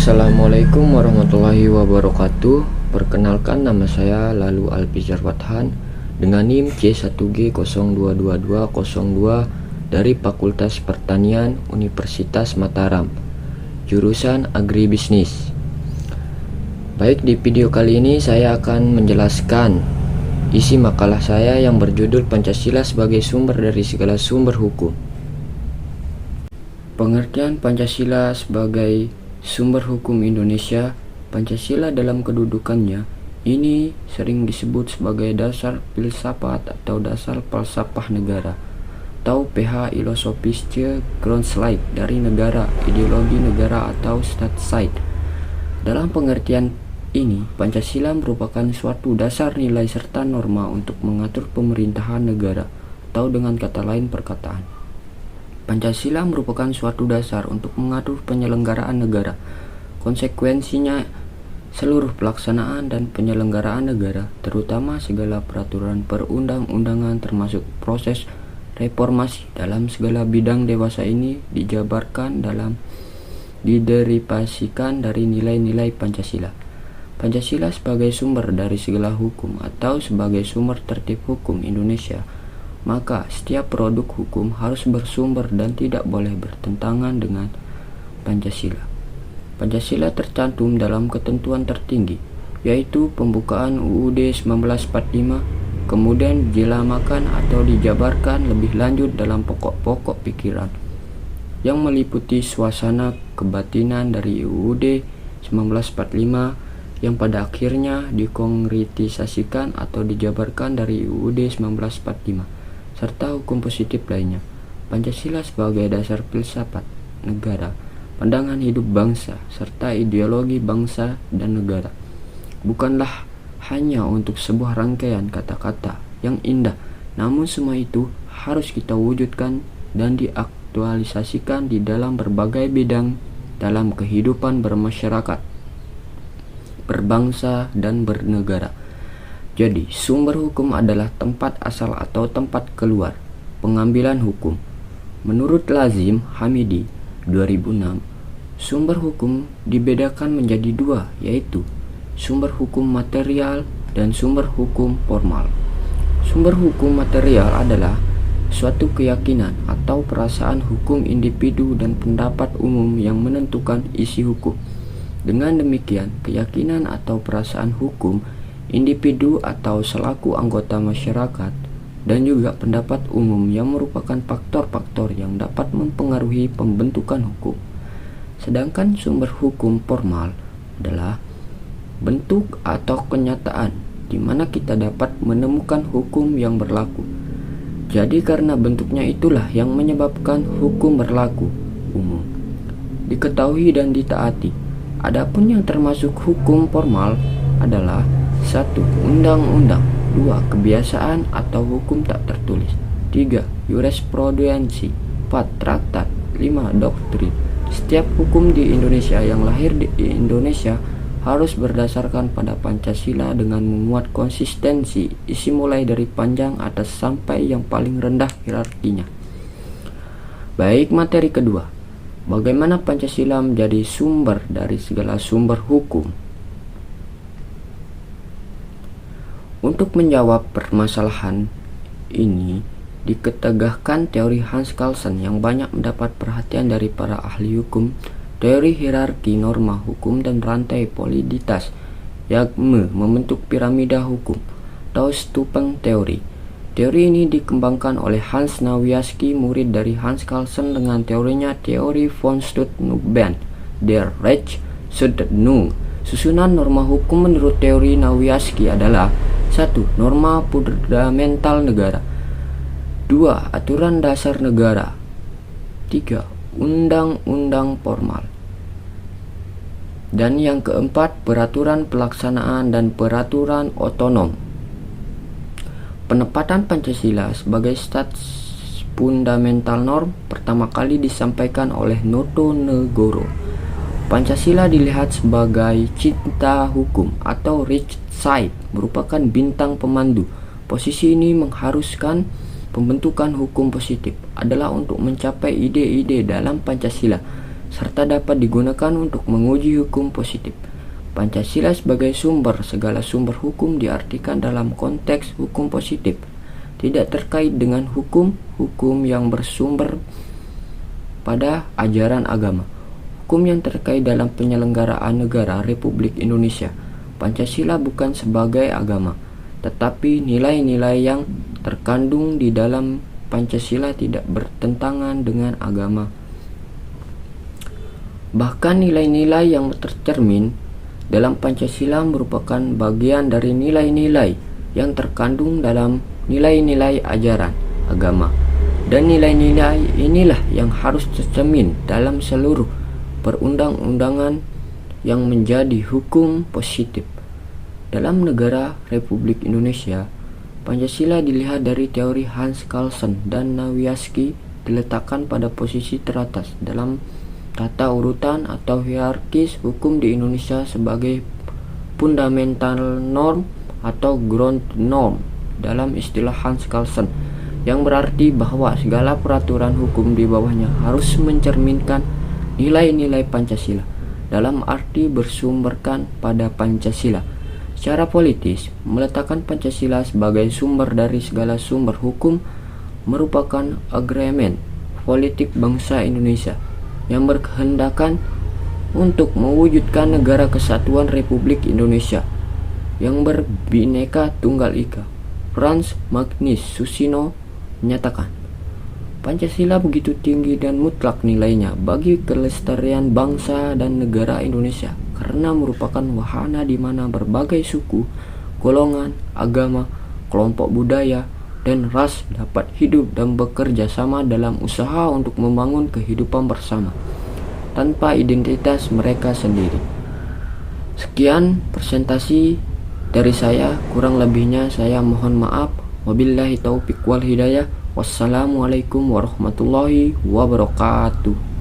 Assalamualaikum warahmatullahi wabarakatuh. Perkenalkan, nama saya Lalu Alpizar Wathan dengan NIM C1G022202 dari Fakultas Pertanian Universitas Mataram, jurusan Agribisnis. Baik, di video kali ini saya akan menjelaskan isi makalah saya yang berjudul Pancasila sebagai sumber dari segala sumber hukum. Pengertian Pancasila sebagai sumber hukum Indonesia. Pancasila dalam kedudukannya ini sering disebut sebagai dasar filsafat atau dasar falsafah negara atau philosophische Grundlage dari negara, ideologi negara atau Staatsrecht. Dalam pengertian ini, Pancasila merupakan suatu dasar nilai serta norma untuk mengatur pemerintahan negara, atau dengan kata lain perkataan, Pancasila merupakan suatu dasar untuk mengatur penyelenggaraan negara. Konsekuensinya, seluruh pelaksanaan dan penyelenggaraan negara, terutama segala peraturan perundang-undangan termasuk proses reformasi dalam segala bidang dewasa ini diderivasikan dari nilai-nilai Pancasila. Pancasila sebagai sumber dari segala hukum atau sebagai sumber tertib hukum Indonesia. Maka setiap produk hukum harus bersumber dan tidak boleh bertentangan dengan Pancasila. Pancasila tercantum dalam ketentuan tertinggi, yaitu pembukaan UUD 1945, kemudian dilamakan atau dijabarkan lebih lanjut dalam pokok-pokok pikiran yang meliputi suasana kebatinan dari UUD 1945 yang pada akhirnya dikonkretisasikan atau dijabarkan dari UUD 1945. serta hukum positif lainnya. Pancasila sebagai dasar filsafat negara, pandangan hidup bangsa, serta ideologi bangsa dan negara bukanlah hanya untuk sebuah rangkaian kata-kata yang indah, namun semua itu harus kita wujudkan dan diaktualisasikan di dalam berbagai bidang dalam kehidupan bermasyarakat, berbangsa, dan bernegara. Jadi, sumber hukum adalah tempat asal atau tempat keluar pengambilan hukum. Menurut Lazim Hamidi 2006, sumber hukum dibedakan menjadi dua, yaitu sumber hukum material dan sumber hukum formal. Sumber hukum material adalah suatu keyakinan atau perasaan hukum individu dan pendapat umum yang menentukan isi hukum. Dengan demikian, keyakinan atau perasaan hukum individu atau selaku anggota masyarakat dan juga pendapat umum yang merupakan faktor-faktor yang dapat mempengaruhi pembentukan hukum. Sedangkan sumber hukum formal adalah bentuk atau kenyataan di mana kita dapat menemukan hukum yang berlaku. Jadi karena bentuknya itulah yang menyebabkan hukum berlaku umum, diketahui dan ditaati. Adapun yang termasuk hukum formal adalah 1. Undang-undang, 2. Kebiasaan atau hukum tak tertulis, 3. Jurisprudensi, 4. Traktat, 5. Doktrin. Setiap hukum di Indonesia yang lahir di Indonesia harus berdasarkan pada Pancasila dengan memuat konsistensi isi mulai dari panjang atas sampai yang paling rendah hierarkinya. Baik, materi kedua, bagaimana Pancasila menjadi sumber dari segala sumber hukum? Untuk menjawab permasalahan ini, diketegahkan teori Hans Kelsen yang banyak mendapat perhatian dari para ahli hukum, teori hierarki norma hukum dan rantai validitas yang membentuk piramida hukum atau stupeng teori. Teori ini dikembangkan oleh Hans Nawiaski, murid dari Hans Kelsen, dengan teorinya teori von Stuttgart der Rechtsordnung. Susunan norma hukum menurut teori Nawiaski adalah 1. Norma fundamental negara, 2. Aturan dasar negara, 3. Undang-undang formal, dan yang keempat, peraturan pelaksanaan dan peraturan otonom. Penempatan Pancasila sebagai status fundamental norm pertama kali disampaikan oleh Noto Negoro. Pancasila dilihat sebagai cinta hukum atau Rechtsstaat, merupakan bintang pemandu. Posisi ini mengharuskan pembentukan hukum positif adalah untuk mencapai ide-ide dalam Pancasila serta dapat digunakan untuk menguji hukum positif. Pancasila sebagai sumber segala sumber hukum diartikan dalam konteks hukum positif, tidak terkait dengan hukum yang bersumber pada ajaran agama. Hukum yang terkait dalam penyelenggaraan negara Republik Indonesia. Pancasila bukan sebagai agama, tetapi nilai-nilai yang terkandung di dalam Pancasila tidak bertentangan dengan agama. Bahkan nilai-nilai yang tercermin dalam Pancasila merupakan bagian dari nilai-nilai yang terkandung dalam nilai-nilai ajaran agama. Dan nilai-nilai inilah yang harus tercermin dalam seluruh perundang-undangan yang menjadi hukum positif. Dalam negara Republik Indonesia, Pancasila dilihat dari teori Hans Kelsen dan Nawiaski diletakkan pada posisi teratas dalam tata urutan atau hierarkis hukum di Indonesia sebagai fundamental norm atau ground norm dalam istilah Hans Kelsen, yang berarti bahwa segala peraturan hukum di bawahnya harus mencerminkan nilai-nilai Pancasila dalam arti bersumberkan pada Pancasila. Secara politis, meletakkan Pancasila sebagai sumber dari segala sumber hukum merupakan agreement politik bangsa Indonesia yang berkehendakan untuk mewujudkan negara kesatuan Republik Indonesia yang berbineka tunggal ika. Frans Magnus Susino menyatakan, Pancasila begitu tinggi dan mutlak nilainya bagi kelestarian bangsa dan negara Indonesia karena merupakan wahana di mana berbagai suku, golongan, agama, kelompok budaya, dan ras dapat hidup dan bekerja sama dalam usaha untuk membangun kehidupan bersama tanpa identitas mereka sendiri. Sekian presentasi dari saya, kurang lebihnya saya mohon maaf. Wabillahi taufiq wal hidayah. Wassalamualaikum warahmatullahi wabarakatuh.